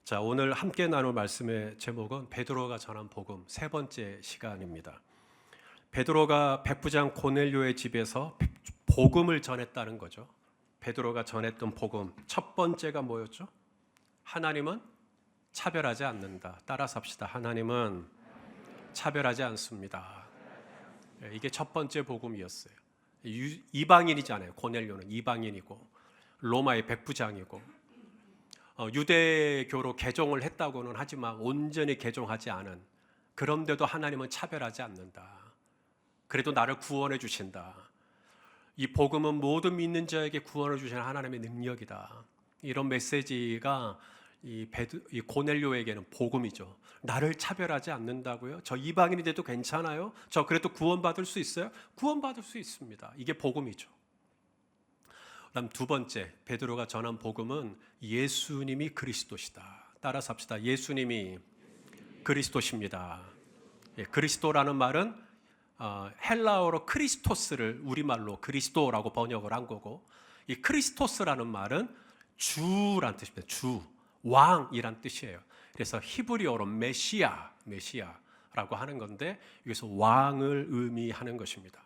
자, 오늘 함께 나눌 말씀의 제목은 베드로가 전한 복음 세 번째 시간입니다. 베드로가 백부장 고넬료의 집에서 복음을 전했다는 거죠. 베드로가 전했던 복음 첫 번째가 뭐였죠? 하나님은 차별하지 않는다. 따라서 합시다. 하나님은 차별하지 않습니다. 이게 첫 번째 복음이었어요. 이방인이잖아요. 고넬료는 이방인이고 로마의 백부장이고 유대교로 개종을 했다고는 하지만 온전히 개종하지 않은, 그런데도 하나님은 차별하지 않는다. 그래도 나를 구원해 주신다. 이 복음은 모든 믿는 자에게 구원해 주시는 하나님의 능력이다. 이런 메시지가 이 고넬료에게는 복음이죠. 나를 차별하지 않는다고요? 저 이방인이 돼도 괜찮아요? 저 그래도 구원받을 수 있어요? 구원받을 수 있습니다. 이게 복음이죠. 그다음 두 번째, 베드로가 전한 복음은 예수님이 그리스도시다. 따라서 합시다. 예수님이 그리스도십니다. 그리스도라는 말은 헬라어로 크리스토스를 우리말로 그리스도라고 번역을 한 거고, 이 크리스토스라는 말은 주란 뜻입니다. 주, 왕이란 뜻이에요. 그래서 히브리어로 메시아라고 하는 건데, 여기서 왕을 의미하는 것입니다.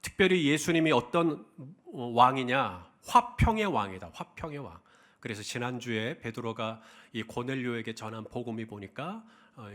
특별히 예수님이 어떤 왕이냐? 화평의 왕이다. 화평의 왕. 그래서 지난주에 베드로가 이 고넬료에게 전한 복음이 보니까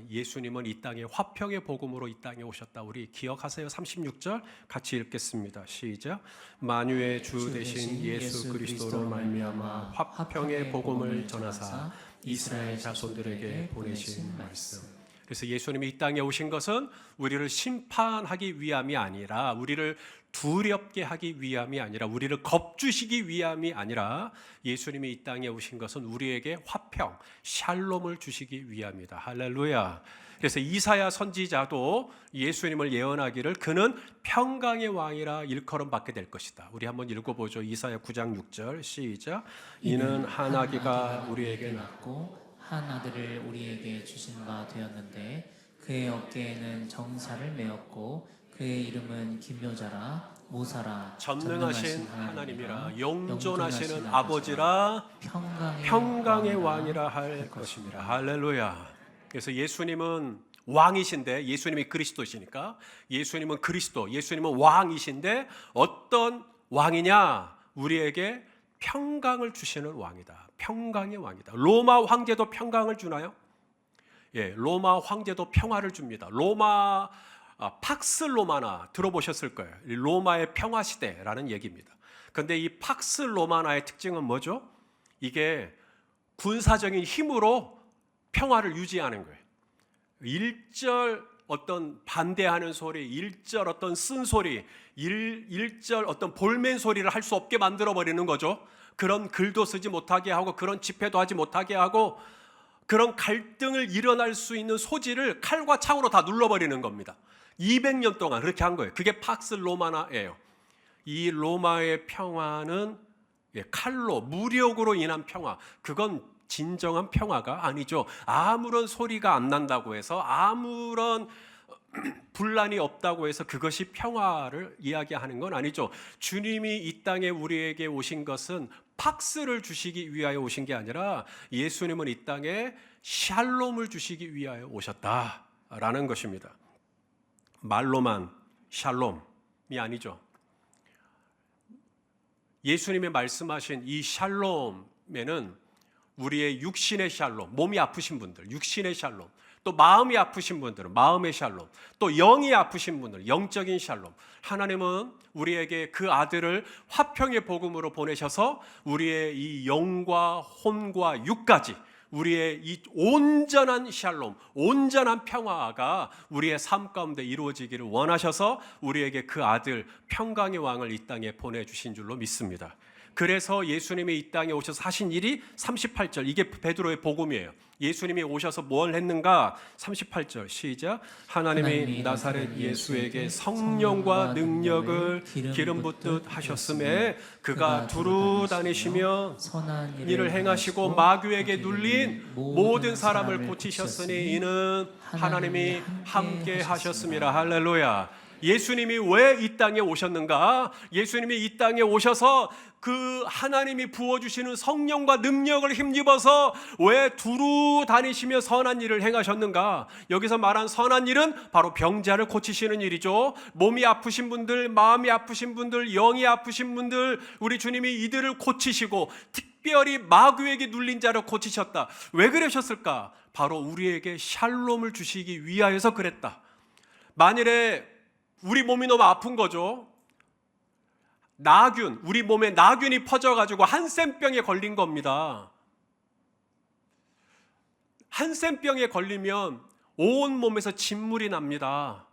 예수님은 이 땅에 화평의 복음으로 이 땅에 오셨다. 우리 기억하세요? 36절 같이 읽겠습니다. 시작. 만유의 주 되신 예수 그리스도로 말미암아 화평의 복음을 전하사 이스라엘 자손들에게 보내신 말씀. 그래서 예수님이 이 땅에 오신 것은 우리를 심판하기 위함이 아니라, 우리를 두렵게 하기 위함이 아니라, 우리를 겁주시기 위함이 아니라, 예수님이 이 땅에 오신 것은 우리에게 화평, 샬롬을 주시기 위함이다. 할렐루야. 그래서 이사야 선지자도 예수님을 예언하기를 그는 평강의 왕이라 일컬음 받게 될 것이다. 우리 한번 읽어보죠. 이사야 9장 6절 시작. 이는 한 아기가 우리에게 낳고 한 아들을 우리에게 주신 바 되었는데 그의 어깨에는 정사를 메었고 그의 이름은 기묘자라 모사라 전능하신 하나님이라 영존하시는 아버지라 평강의 왕이라 할 것입니다. 할렐루야. 그래서 예수님은 왕이신데, 예수님이 그리스도시니까 예수님은 그리스도, 예수님은 왕이신데 어떤 왕이냐? 우리에게 평강을 주시는 왕이다. 평강의 왕이다. 로마 황제도 평강을 주나요? 예, 로마 황제도 평화를 줍니다. 로마 팍스 로마나 들어보셨을 거예요. 로마의 평화 시대라는 얘기입니다. 그런데 이 팍스 로마나의 특징은 뭐죠? 이게 군사적인 힘으로 평화를 유지하는 거예요. 일절 어떤 반대하는 소리, 일절 어떤 쓴소리, 일절 어떤 볼멘 소리를 할 수 없게 만들어 버리는 거죠. 그런 글도 쓰지 못하게 하고, 그런 집회도 하지 못하게 하고, 그런 갈등을 일어날 수 있는 소지를 칼과 창으로 다 눌러버리는 겁니다. 200년 동안 그렇게 한 거예요. 그게 팍스 로마나예요. 이 로마의 평화는 칼로, 무력으로 인한 평화, 그건 진정한 평화가 아니죠. 아무런 소리가 안 난다고 해서, 아무런 분란이 없다고 해서 그것이 평화를 이야기하는 건 아니죠. 주님이 이 땅에 우리에게 오신 것은 팍스를 주시기 위하여 오신 게 아니라 예수님은 이 땅에 샬롬을 주시기 위하여 오셨다라는 것입니다. 말로만 샬롬이 아니죠. 예수님이 말씀하신 이 샬롬에는 우리의 육신의 샬롬, 몸이 아프신 분들 육신의 샬롬, 또 마음이 아프신 분들은 마음의 샬롬, 또 영이 아프신 분들 영적인 샬롬. 하나님은 우리에게 그 아들을 화평의 복음으로 보내셔서 우리의 이 영과 혼과 육까지, 우리의 이 온전한 샬롬, 온전한 평화가 우리의 삶 가운데 이루어지기를 원하셔서 우리에게 그 아들 평강의 왕을 이 땅에 보내주신 줄로 믿습니다. 그래서 예수님이 이 땅에 오셔서 하신 일이 38절, 이게 베드로의 복음이에요. 예수님이 오셔서 뭘 했는가? 38절 시작. 하나님이 나사렛 예수에게 성령과 능력을 기름 붓듯 하셨음에 그가 두루 다니시며 선한 일을 행하시고 마귀에게 눌린 모든 사람을 고치셨으니 이는 하나님이 함께 하셨음이라. 할렐루야. 예수님이 왜 이 땅에 오셨는가? 예수님이 이 땅에 오셔서 그 하나님이 부어주시는 성령과 능력을 힘입어서 왜 두루 다니시며 선한 일을 행하셨는가? 여기서 말한 선한 일은 바로 병자를 고치시는 일이죠. 몸이 아프신 분들, 마음이 아프신 분들, 영이 아프신 분들, 우리 주님이 이들을 고치시고 특별히 마귀에게 눌린 자를 고치셨다. 왜 그러셨을까? 바로 우리에게 샬롬을 주시기 위하여서 그랬다. 만일에 우리 몸이 너무 아픈 거죠. 나균, 우리 몸에 나균이 퍼져가지고 한센병에 걸린 겁니다. 한센병에 걸리면 온 몸에서 진물이 납니다.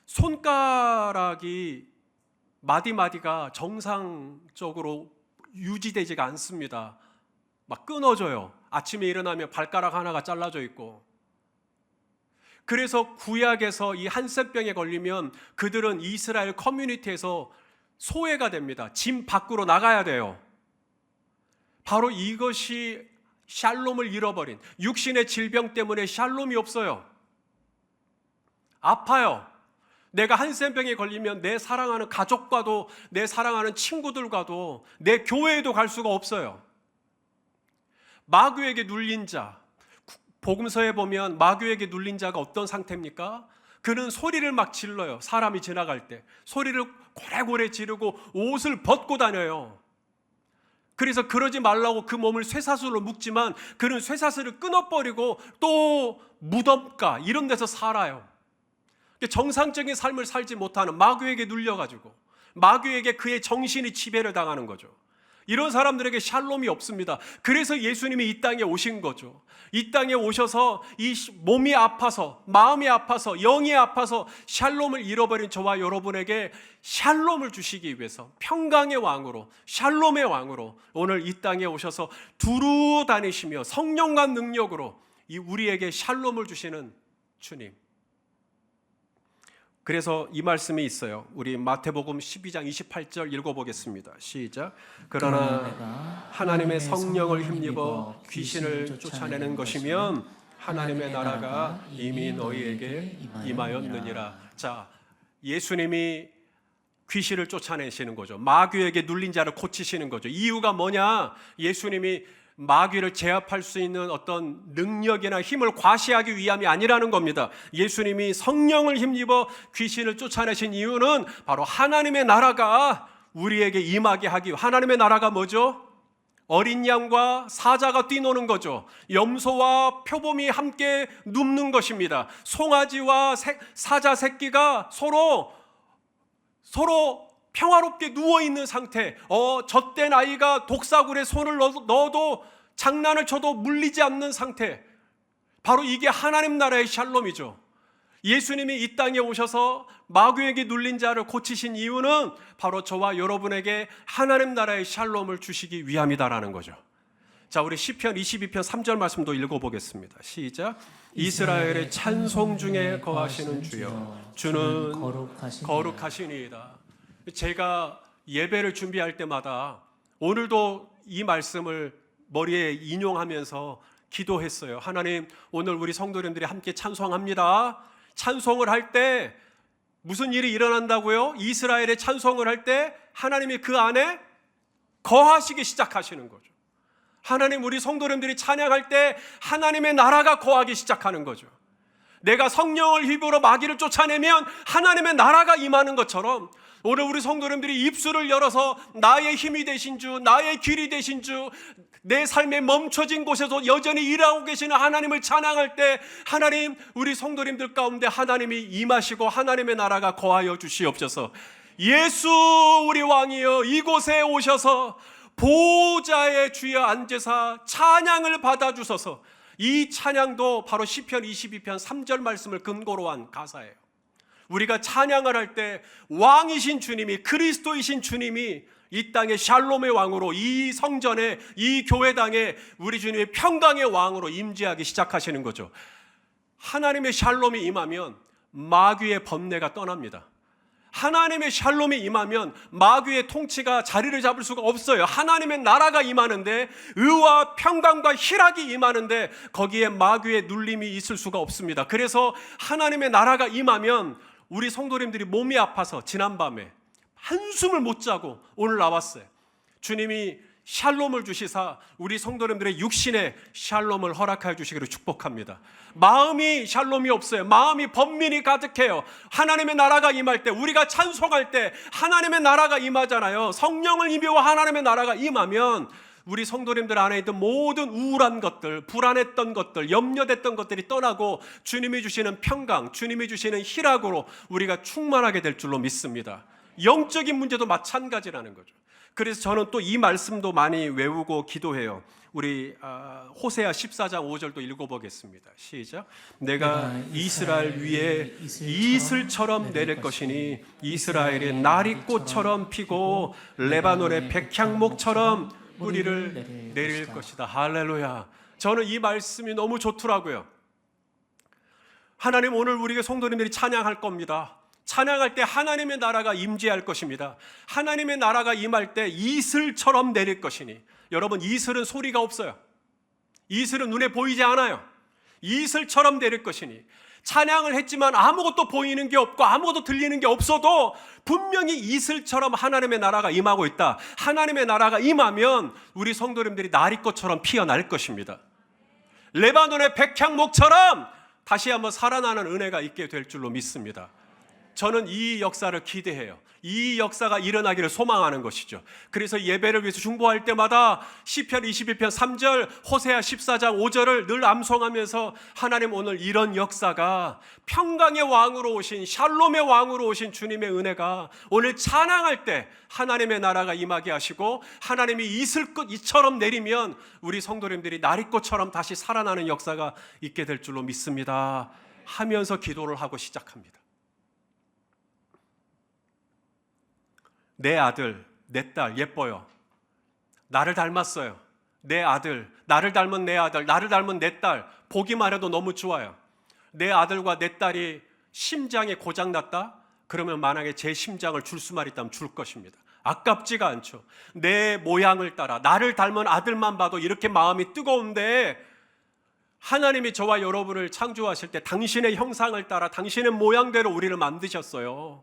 손가락이 마디마디가 정상적으로 유지되지가 않습니다. 막 끊어져요. 아침에 일어나면 발가락 하나가 잘라져 있고. 그래서 구약에서 이 한센병에 걸리면 그들은 이스라엘 커뮤니티에서 소외가 됩니다. 집 밖으로 나가야 돼요. 바로 이것이 샬롬을 잃어버린, 육신의 질병 때문에 샬롬이 없어요. 아파요. 내가 한센병에 걸리면 내 사랑하는 가족과도, 내 사랑하는 친구들과도, 내 교회에도 갈 수가 없어요. 마귀에게 눌린 자, 복음서에 보면 마귀에게 눌린 자가 어떤 상태입니까? 그는 소리를 막 질러요. 사람이 지나갈 때 소리를 고래고래 지르고 옷을 벗고 다녀요. 그래서 그러지 말라고 그 몸을 쇠사슬로 묶지만 그는 쇠사슬을 끊어버리고 또 무덤가 이런 데서 살아요. 정상적인 삶을 살지 못하는, 마귀에게 눌려가지고 마귀에게 그의 정신이 지배를 당하는 거죠. 이런 사람들에게 샬롬이 없습니다. 그래서 예수님이 이 땅에 오신 거죠. 이 땅에 오셔서 이 몸이 아파서, 마음이 아파서, 영이 아파서 샬롬을 잃어버린 저와 여러분에게 샬롬을 주시기 위해서 평강의 왕으로, 샬롬의 왕으로 오늘 이 땅에 오셔서 두루 다니시며 성령과 능력으로 이 우리에게 샬롬을 주시는 주님. 그래서 이 말씀이 있어요. 우리 마태복음 12장 28절 읽어보겠습니다. 시작. 그러나 하나님의 성령을 힘입어 귀신을 쫓아내는 것이면 하나님의 나라가 이미 너희에게 임하였느니라. 자, 예수님이 귀신을 쫓아내시는 거죠. 마귀에게 눌린 자를 고치시는 거죠. 이유가 뭐냐? 예수님이 마귀를 제압할 수 있는 어떤 능력이나 힘을 과시하기 위함이 아니라는 겁니다. 예수님이 성령을 힘입어 귀신을 쫓아내신 이유는 바로 하나님의 나라가 우리에게 임하게 하기 위해. 하나님의 나라가 뭐죠? 어린 양과 사자가 뛰노는 거죠. 염소와 표범이 함께 눕는 것입니다. 송아지와 사자 새끼가 서로 평화롭게 누워있는 상태. 젖된 아이가 독사굴에 손을 넣어도 장난을 쳐도 물리지 않는 상태. 바로 이게 하나님 나라의 샬롬이죠. 예수님이 이 땅에 오셔서 마귀에게 눌린 자를 고치신 이유는 바로 저와 여러분에게 하나님 나라의 샬롬을 주시기 위함이다라는 거죠. 자, 우리 시편 22편 3절 말씀도 읽어보겠습니다. 시작. 이스라엘의 찬송 중에 거하시는 주여, 주는 거룩하시니이다. 제가 예배를 준비할 때마다 오늘도 이 말씀을 머리에 인용하면서 기도했어요. 하나님, 오늘 우리 성도님들이 함께 찬송합니다. 찬송을 할 때 무슨 일이 일어난다고요? 이스라엘의 찬송을 할 때 하나님이 그 안에 거하시기 시작하시는 거죠. 하나님, 우리 성도님들이 찬양할 때 하나님의 나라가 거하기 시작하는 거죠. 내가 성령을 힘입어 마귀를 쫓아내면 하나님의 나라가 임하는 것처럼 오늘 우리 성도님들이 입술을 열어서 나의 힘이 되신 주, 나의 길이 되신 주, 내 삶에 멈춰진 곳에서 여전히 일하고 계시는 하나님을 찬양할 때 하나님, 우리 성도님들 가운데 하나님이 임하시고 하나님의 나라가 거하여 주시옵소서. 예수 우리 왕이여, 이곳에 오셔서 보좌의 주여 앉으사 찬양을 받아주소서. 이 찬양도 바로 시편 22편 3절 말씀을 근거로 한 가사예요. 우리가 찬양을 할 때 왕이신 주님이, 그리스도이신 주님이 이 땅의 샬롬의 왕으로, 이 성전에, 이 교회당에 우리 주님의 평강의 왕으로 임재하기 시작하시는 거죠. 하나님의 샬롬이 임하면 마귀의 번뇌가 떠납니다. 하나님의 샬롬이 임하면 마귀의 통치가 자리를 잡을 수가 없어요. 하나님의 나라가 임하는데, 의와 평강과 희락이 임하는데 거기에 마귀의 눌림이 있을 수가 없습니다. 그래서 하나님의 나라가 임하면 우리 성도님들이 몸이 아파서 지난밤에 한숨을 못 자고 오늘 나왔어요. 주님이 샬롬을 주시사 우리 성도님들의 육신에 샬롬을 허락하여 주시기를 축복합니다. 마음이 샬롬이 없어요. 마음이 번민이 가득해요. 하나님의 나라가 임할 때, 우리가 찬송할 때 하나님의 나라가 임하잖아요. 성령을 임하고 하나님의 나라가 임하면 우리 성도님들 안에 있던 모든 우울한 것들, 불안했던 것들, 염려됐던 것들이 떠나고 주님이 주시는 평강, 주님이 주시는 희락으로 우리가 충만하게 될 줄로 믿습니다. 영적인 문제도 마찬가지라는 거죠. 그래서 저는 또 이 말씀도 많이 외우고 기도해요. 우리 호세아 14장 5절도 읽어보겠습니다. 시작. 내가 이스라엘 위에 이슬처럼 내릴 것이니 이스라엘이 나리꽃처럼 피고 레바논의 백향목처럼 뿌리를 내릴 것이다. 할렐루야. 저는 이 말씀이 너무 좋더라고요. 하나님 오늘 우리에게 성도님들이 찬양할 겁니다. 찬양할 때 하나님의 나라가 임재할 것입니다. 하나님의 나라가 임할 때 이슬처럼 내릴 것이니, 여러분 이슬은 소리가 없어요. 이슬은 눈에 보이지 않아요. 이슬처럼 내릴 것이니, 찬양을 했지만 아무것도 보이는 게 없고 아무것도 들리는 게 없어도 분명히 이슬처럼 하나님의 나라가 임하고 있다. 하나님의 나라가 임하면 우리 성도님들이 나리꽃처럼 피어날 것입니다. 레바논의 백향목처럼 다시 한번 살아나는 은혜가 있게 될 줄로 믿습니다. 저는 이 역사를 기대해요. 이 역사가 일어나기를 소망하는 것이죠. 그래서 예배를 위해서 중보할 때마다 시편 21편 3절, 호세아 14장 5절을 늘 암송하면서 하나님 오늘 이런 역사가 평강의 왕으로 오신, 샬롬의 왕으로 오신 주님의 은혜가 오늘 찬양할 때 하나님의 나라가 임하게 하시고 하나님이 이슬꽃처럼 내리면 우리 성도님들이 나리꽃처럼 다시 살아나는 역사가 있게 될 줄로 믿습니다 하면서 기도를 하고 시작합니다. 내 아들, 내 딸 예뻐요. 나를 닮았어요. 내 아들, 나를 닮은 내 아들, 나를 닮은 내 딸 보기만 해도 너무 좋아요. 내 아들과 내 딸이 심장이 고장났다? 그러면 만약에 제 심장을 줄 수만 있다면 줄 것입니다. 아깝지가 않죠. 내 모양을 따라 나를 닮은 아들만 봐도 이렇게 마음이 뜨거운데 하나님이 저와 여러분을 창조하실 때 당신의 형상을 따라 당신의 모양대로 우리를 만드셨어요.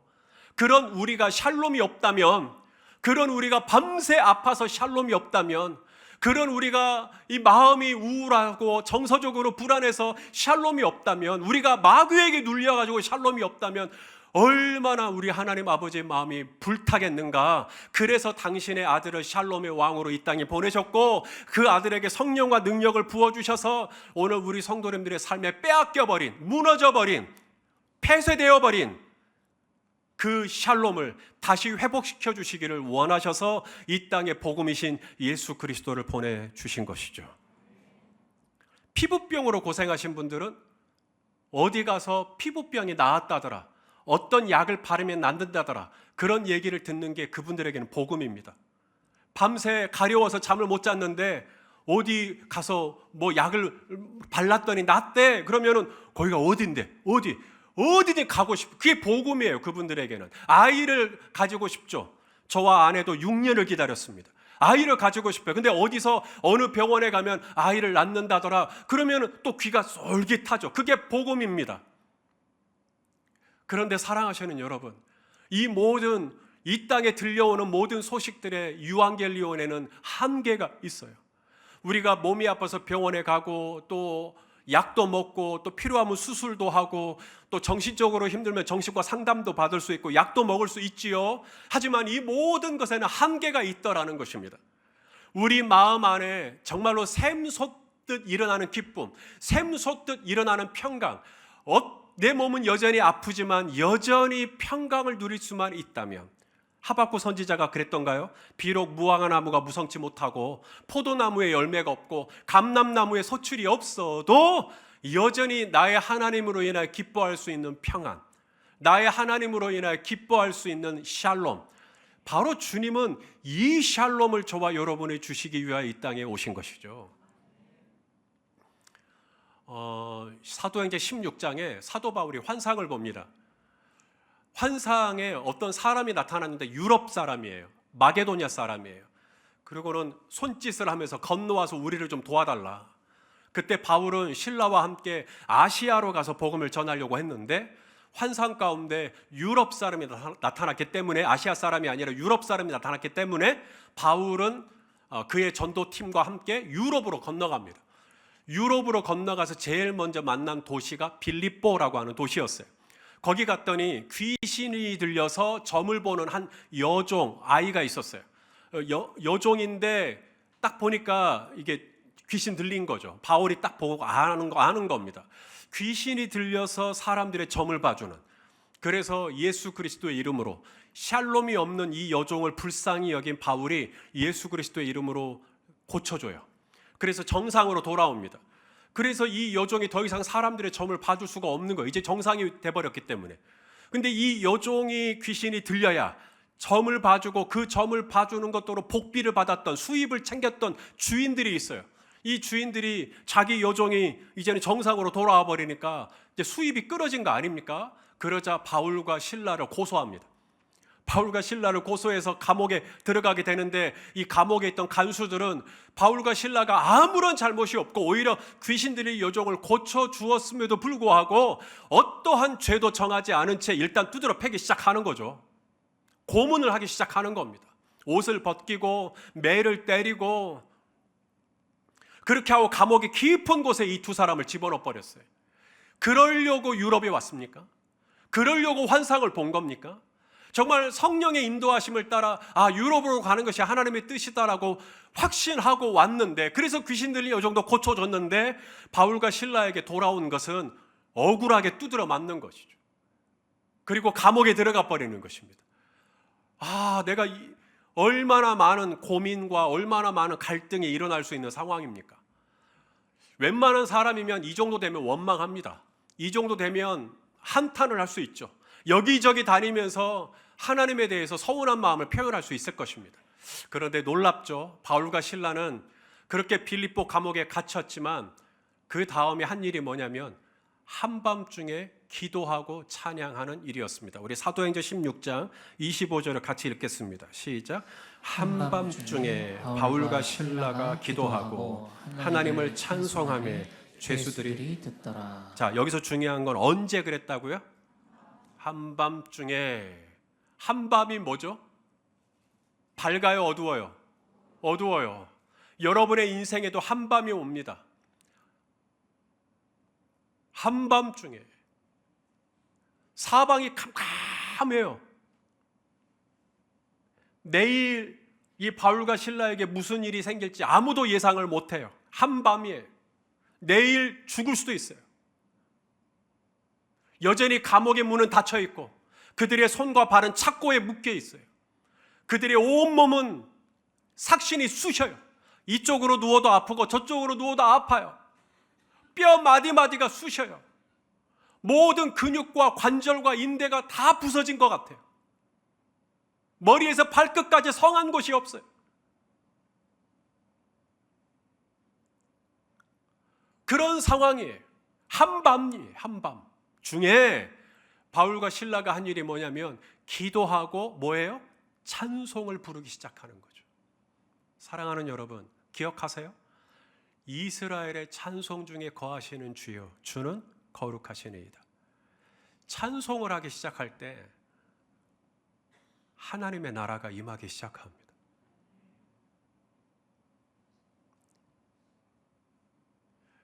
그런 우리가 샬롬이 없다면, 그런 우리가 밤새 아파서 샬롬이 없다면, 그런 우리가 이 마음이 우울하고 정서적으로 불안해서 샬롬이 없다면, 우리가 마귀에게 눌려가지고 샬롬이 없다면 얼마나 우리 하나님 아버지의 마음이 불타겠는가. 그래서 당신의 아들을 샬롬의 왕으로 이 땅에 보내셨고 그 아들에게 성령과 능력을 부어주셔서 오늘 우리 성도님들의 삶에 빼앗겨버린, 무너져버린, 폐쇄되어버린 그 샬롬을 다시 회복시켜 주시기를 원하셔서 이 땅에 복음이신 예수 그리스도를 보내주신 것이죠. 피부병으로 고생하신 분들은 어디 가서 피부병이 나았다더라, 어떤 약을 바르면 낫는다더라, 그런 얘기를 듣는 게 그분들에게는 복음입니다. 밤새 가려워서 잠을 못 잤는데 어디 가서 뭐 약을 발랐더니 낫대. 그러면은 거기가 어딘데? 어디든 가고 싶어. 그게 복음이에요. 그분들에게는 아이를 가지고 싶죠. 저와 아내도 6년을 기다렸습니다. 아이를 가지고 싶어요. 근데 어디서 어느 병원에 가면 아이를 낳는다더라 그러면 또 귀가 솔깃하죠. 그게 복음입니다. 그런데 사랑하시는 여러분, 이 땅에 들려오는 모든 소식들의 유앙겔리온에는 한계가 있어요. 우리가 몸이 아파서 병원에 가고 또 약도 먹고 또 필요하면 수술도 하고 또 정신적으로 힘들면 정신과 상담도 받을 수 있고 약도 먹을 수 있지요. 하지만 이 모든 것에는 한계가 있더라는 것입니다. 우리 마음 안에 정말로 샘솟듯 일어나는 기쁨, 샘솟듯 일어나는 평강, 내 몸은 여전히 아프지만 여전히 평강을 누릴 수만 있다면, 하박국 선지자가 그랬던가요? 비록 무화과 나무가 무성치 못하고 포도나무에 열매가 없고 감람나무에 소출이 없어도 여전히 나의 하나님으로 인하여 기뻐할 수 있는 평안, 나의 하나님으로 인하여 기뻐할 수 있는 샬롬, 바로 주님은 이 샬롬을 저와 여러분이 주시기 위하여 이 땅에 오신 것이죠. 사도행전 16장에 사도 바울이 환상을 봅니다. 환상에 어떤 사람이 나타났는데 유럽 사람이에요. 마게도냐 사람이에요. 그리고는 손짓을 하면서 건너와서 우리를 좀 도와달라. 그때 바울은 신라와 함께 아시아로 가서 복음을 전하려고 했는데 환상 가운데 유럽 사람이 나타났기 때문에, 아시아 사람이 아니라 유럽 사람이 나타났기 때문에 바울은 그의 전도팀과 함께 유럽으로 건너갑니다. 유럽으로 건너가서 제일 먼저 만난 도시가 빌립보라고 하는 도시였어요. 거기 갔더니 귀신이 들려서 점을 보는 한 여종, 아이가 있었어요. 여종인데 딱 보니까 이게 귀신 들린 거죠. 바울이 딱 보고 아는 겁니다. 귀신이 들려서 사람들의 점을 봐주는, 그래서 예수 그리스도의 이름으로, 샬롬이 없는 이 여종을 불쌍히 여긴 바울이 예수 그리스도의 이름으로 고쳐줘요. 그래서 정상으로 돌아옵니다. 그래서 이 여종이 더 이상 사람들의 점을 봐줄 수가 없는 거예요. 이제 정상이 돼버렸기 때문에. 근데 이 여종이 귀신이 들려야 점을 봐주고, 그 점을 봐주는 것으로 복비를 받았던, 수입을 챙겼던 주인들이 있어요. 이 주인들이 자기 여종이 이제는 정상으로 돌아와 버리니까 이제 수입이 끊어진 거 아닙니까? 그러자 바울과 실라를 고소합니다. 바울과 실라를 고소해서 감옥에 들어가게 되는데, 이 감옥에 있던 간수들은 바울과 실라가 아무런 잘못이 없고 오히려 귀신들이 여종을 고쳐주었음에도 불구하고 어떠한 죄도 정하지 않은 채 일단 두드러 패기 시작하는 거죠. 고문을 하기 시작하는 겁니다. 옷을 벗기고 매를 때리고, 그렇게 하고 감옥의 깊은 곳에 이 두 사람을 집어넣어 버렸어요. 그러려고 유럽에 왔습니까? 그러려고 환상을 본 겁니까? 정말 성령의 인도하심을 따라 유럽으로 가는 것이 하나님의 뜻이다라고 확신하고 왔는데, 그래서 귀신들이 이 정도 고쳐줬는데 바울과 실라에게 돌아온 것은 억울하게 두드려 맞는 것이죠. 그리고 감옥에 들어가 버리는 것입니다. 내가 얼마나 많은 고민과 얼마나 많은 갈등이 일어날 수 있는 상황입니까? 웬만한 사람이면 이 정도 되면 원망합니다. 이 정도 되면 한탄을 할 수 있죠. 여기저기 다니면서 하나님에 대해서 서운한 마음을 표현할 수 있을 것입니다. 그런데 놀랍죠. 바울과 실라는 그렇게 빌립보 감옥에 갇혔지만 그 다음에 한 일이 뭐냐면 한밤중에 기도하고 찬양하는 일이었습니다. 우리 사도행전 16장 25절을 같이 읽겠습니다. 시작. 한밤중에 바울과 실라가 기도하고 하나님을 찬송하며 죄수들이 듣더라. 자, 여기서 중요한 건 언제 그랬다고요? 한밤중에. 한밤이 뭐죠? 밝아요, 어두워요? 어두워요. 여러분의 인생에도 한밤이 옵니다. 한밤중에 사방이 캄캄해요. 내일 이 바울과 실라에게 무슨 일이 생길지 아무도 예상을 못해요. 한밤이에요. 내일 죽을 수도 있어요. 여전히 감옥의 문은 닫혀 있고 그들의 손과 발은 착고에 묶여 있어요. 그들의 온몸은 삭신이 쑤셔요. 이쪽으로 누워도 아프고 저쪽으로 누워도 아파요. 뼈 마디마디가 쑤셔요. 모든 근육과 관절과 인대가 다 부서진 것 같아요. 머리에서 발끝까지 성한 곳이 없어요. 그런 상황이에요. 한밤이에요. 한밤 중에 바울과 실라가 한 일이 뭐냐면 기도하고 뭐예요? 찬송을 부르기 시작하는 거죠. 사랑하는 여러분, 기억하세요? 이스라엘의 찬송 중에 거하시는 주여, 주는 거룩하시니이다. 찬송을 하기 시작할 때 하나님의 나라가 임하기 시작합니다.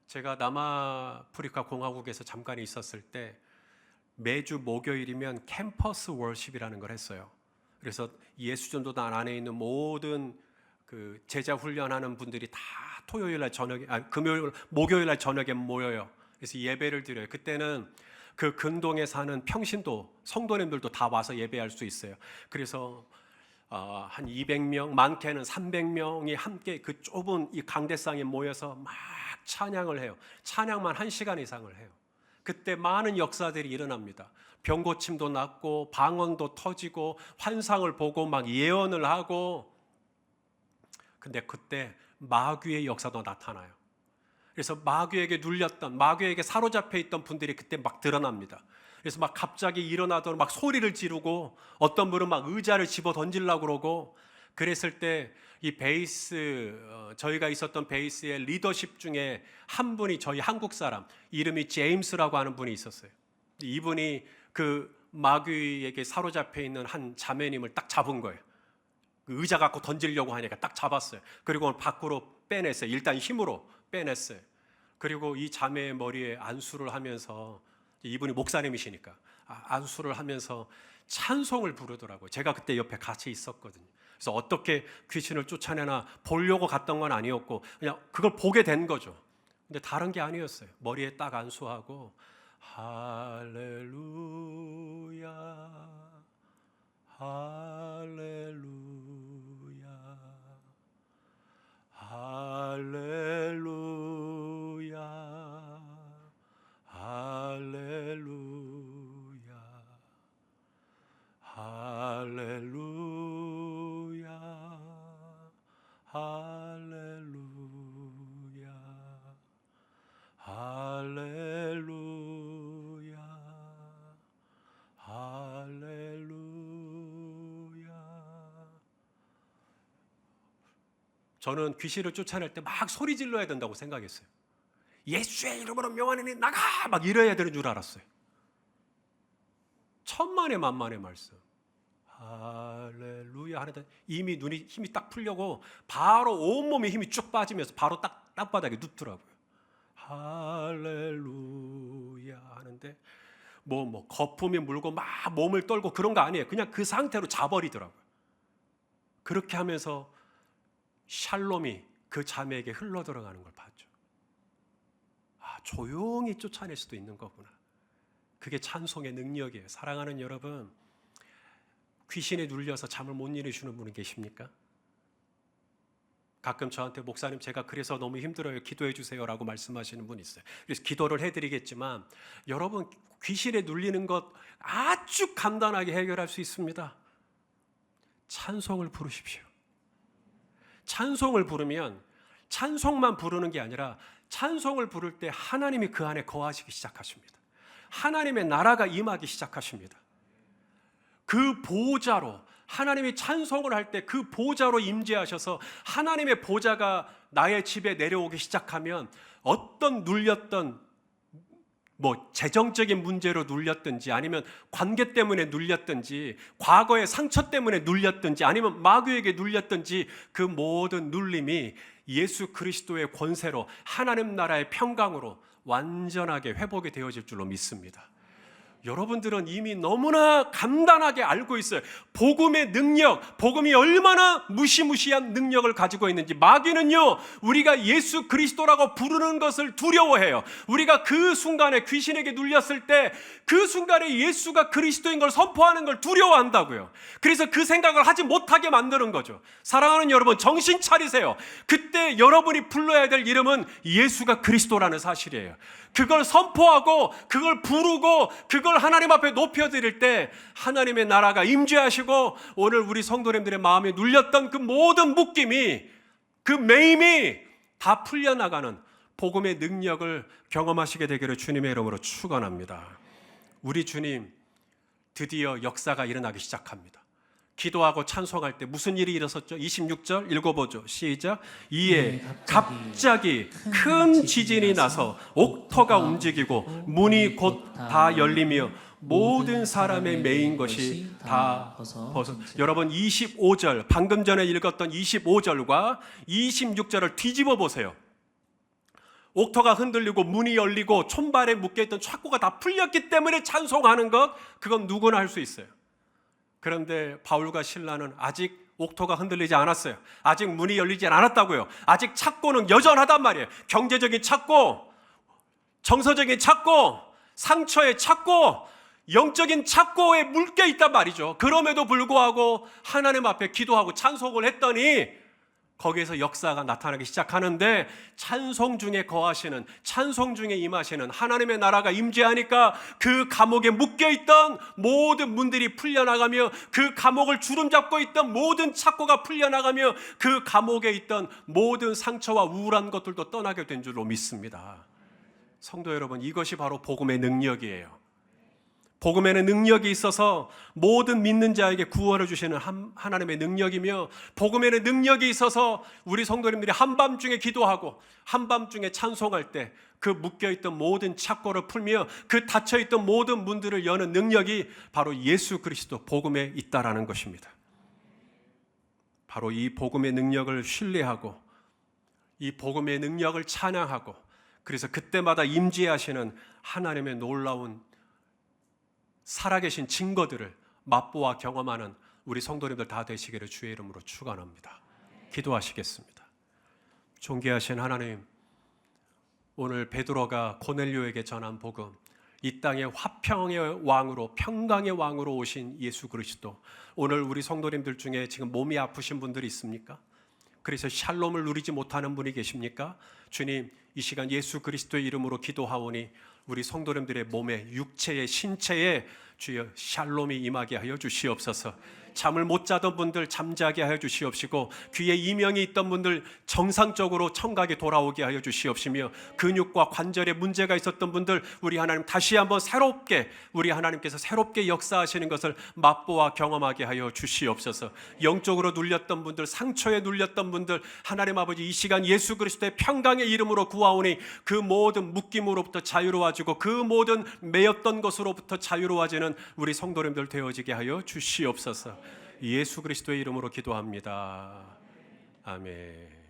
제가 남아프리카 공화국에서 잠깐 있었을 때 매주 목요일이면 캠퍼스 월십이라는 걸 했어요. 그래서 예수전도단 안에 있는 모든 그 제자 훈련하는 분들이 다 토요일 날 저녁에, 목요일 날 저녁에 모여요. 그래서 예배를 드려요. 그때는 그 근동에 사는 평신도 성도님들도 다 와서 예배할 수 있어요. 그래서 한 200명, 많게는 300명이 함께 그 좁은 이 강대상에 모여서 막 찬양을 해요. 찬양만 1시간 이상을 해요. 그때 많은 역사들이 일어납니다. 병고침도 낫고 방언도 터지고 환상을 보고 막 예언을 하고, 근데 그때 마귀의 역사도 나타나요. 그래서 마귀에게 눌렸던, 마귀에게 사로잡혀 있던 분들이 그때 막 드러납니다. 그래서 막 갑자기 일어나더니 막 소리를 지르고 어떤 분은 막 의자를 집어 던지려고 그러고, 그랬을 때 이 베이스, 저희가 있었던 베이스의 리더십 중에 한 분이 저희 한국 사람, 이름이 제임스라고 하는 분이 있었어요. 이분이 그 마귀에게 사로잡혀 있는 한 자매님을 딱 잡은 거예요. 그 의자 갖고 던지려고 하니까 딱 잡았어요. 그리고 밖으로 빼냈어요. 일단 힘으로 빼냈어요. 그리고 이 자매의 머리에 안수를 하면서, 이분이 목사님이시니까 안수를 하면서 찬송을 부르더라고요. 제가 그때 옆에 같이 있었거든요. 그래서 어떻게 귀신을 쫓아내나 보려고 갔던 건 아니었고 그냥 그걸 보게 된 거죠. 근데 다른 게 아니었어요. 머리에 딱 안수하고 할렐루야 할렐루야 할렐루야 할렐루야 할렐루야 할렐루야 할렐루야 할렐루야. 저는 귀신을 쫓아낼 때 막 소리 질러야 된다고 생각했어요. 예수의 이름으로 명하노니 나가! 막 이래야 되는 줄 알았어요. 천만의 만만의 말씀. 할렐루야 하는데 이미 눈이 힘이 딱 풀려고 바로 온몸에 힘이 쭉 빠지면서 바로 딱 땅바닥에 눕더라고요. 할렐루야 하는데 뭐 거품이 물고 막 몸을 떨고 그런 거 아니에요. 그냥 그 상태로 자버리더라고요. 그렇게 하면서 샬롬이 그 자매에게 흘러들어가는 걸 봤죠. 조용히 쫓아낼 수도 있는 거구나. 그게 찬송의 능력이에요. 사랑하는 여러분, 귀신에 눌려서 잠을 못 이루시는 분은 계십니까? 가끔 저한테 목사님 제가 그래서 너무 힘들어요. 기도해 주세요라고 말씀하시는 분이 있어요. 그래서 기도를 해드리겠지만 여러분 귀신에 눌리는 것 아주 간단하게 해결할 수 있습니다. 찬송을 부르십시오. 찬송을 부르면 찬송만 부르는 게 아니라 찬송을 부를 때 하나님이 그 안에 거하시기 시작하십니다. 하나님의 나라가 임하기 시작하십니다. 그 보좌로 하나님이 찬송을 할 때 그 보좌로 임재하셔서 하나님의 보좌가 나의 집에 내려오기 시작하면 어떤 눌렸던 재정적인 문제로 눌렸든지 아니면 관계 때문에 눌렸든지 과거의 상처 때문에 눌렸든지 아니면 마귀에게 눌렸든지 그 모든 눌림이 예수 그리스도의 권세로 하나님 나라의 평강으로 완전하게 회복이 되어질 줄로 믿습니다. 여러분들은 이미 너무나 간단하게 알고 있어요. 복음의 능력, 복음이 얼마나 무시무시한 능력을 가지고 있는지. 마귀는요, 우리가 예수 그리스도라고 부르는 것을 두려워해요. 우리가 그 순간에 귀신에게 눌렸을 때 그 순간에 예수가 그리스도인 걸 선포하는 걸 두려워한다고요. 그래서 그 생각을 하지 못하게 만드는 거죠. 사랑하는 여러분, 정신 차리세요. 그때 여러분이 불러야 될 이름은 예수가 그리스도라는 사실이에요. 그걸 선포하고 그걸 부르고 그걸 하나님 앞에 높여드릴 때 하나님의 나라가 임재하시고 오늘 우리 성도님들의 마음에 눌렸던 그 모든 묶임이, 그 매임이 다 풀려나가는 복음의 능력을 경험하시게 되기를 주님의 이름으로 축원합니다. 우리 주님 드디어 역사가 일어나기 시작합니다. 기도하고 찬송할 때 무슨 일이 일어섰죠? 26절 읽어보죠. 시작. 이에 갑자기 큰 지진이 나서 옥토가 움직이고 문이 곧 다 열리며 모든 사람의 매인 것이 다 벗어. 여러분 25절 방금 전에 읽었던 25절과 26절을 뒤집어 보세요. 옥토가 흔들리고 문이 열리고 촌발에 묶여있던 착고가 다 풀렸기 때문에 찬송하는 것, 그건 누구나 할 수 있어요. 그런데 바울과 실라는 아직 옥토가 흔들리지 않았어요. 아직 문이 열리지 않았다고요. 아직 착고는 여전하단 말이에요. 경제적인 착고, 정서적인 착고, 상처의 착고, 영적인 착고에 묶여 있단 말이죠. 그럼에도 불구하고 하나님 앞에 기도하고 찬송을 했더니 거기에서 역사가 나타나기 시작하는데, 찬송 중에 거하시는, 찬송 중에 임하시는 하나님의 나라가 임재하니까 그 감옥에 묶여있던 모든 문들이 풀려나가며 그 감옥을 주름잡고 있던 모든 착고가 풀려나가며 그 감옥에 있던 모든 상처와 우울한 것들도 떠나게 된 줄로 믿습니다. 성도 여러분, 이것이 바로 복음의 능력이에요. 복음에는 능력이 있어서 모든 믿는 자에게 구원을 주시는 하나님의 능력이며, 복음에는 능력이 있어서 우리 성도님들이 한밤중에 기도하고 한밤중에 찬송할 때 그 묶여있던 모든 착고를 풀며 그 닫혀있던 모든 문들을 여는 능력이 바로 예수 그리스도 복음에 있다라는 것입니다. 바로 이 복음의 능력을 신뢰하고 이 복음의 능력을 찬양하고, 그래서 그때마다 임재하시는 하나님의 놀라운 살아계신 증거들을 맛보아 경험하는 우리 성도님들 다 되시기를 주의 이름으로 축원합니다. 기도하시겠습니다. 존귀하신 하나님, 오늘 베드로가 고넬료에게 전한 복음, 이 땅의 화평의 왕으로, 평강의 왕으로 오신 예수 그리스도, 오늘 우리 성도님들 중에 지금 몸이 아프신 분들이 있습니까? 그래서 샬롬을 누리지 못하는 분이 계십니까? 주님, 이 시간 예수 그리스도의 이름으로 기도하오니 우리 성도님들의 몸에, 육체에, 신체에 주여 샬롬이 임하게 하여 주시옵소서. 잠을 못 자던 분들 잠자게 하여 주시옵시고, 귀에 이명이 있던 분들 정상적으로 청각에 돌아오게 하여 주시옵시며, 근육과 관절에 문제가 있었던 분들 우리 하나님 다시 한번 새롭게, 우리 하나님께서 새롭게 역사하시는 것을 맛보아 경험하게 하여 주시옵소서. 영적으로 눌렸던 분들, 상처에 눌렸던 분들 하나님 아버지, 이 시간 예수 그리스도의 평강의 이름으로 구하오니 그 모든 묶임으로부터 자유로워지고 그 모든 매였던 것으로부터 자유로워지는 우리 성도님들 되어지게 하여 주시옵소서. 예수 그리스도의 이름으로 기도합니다. 아멘.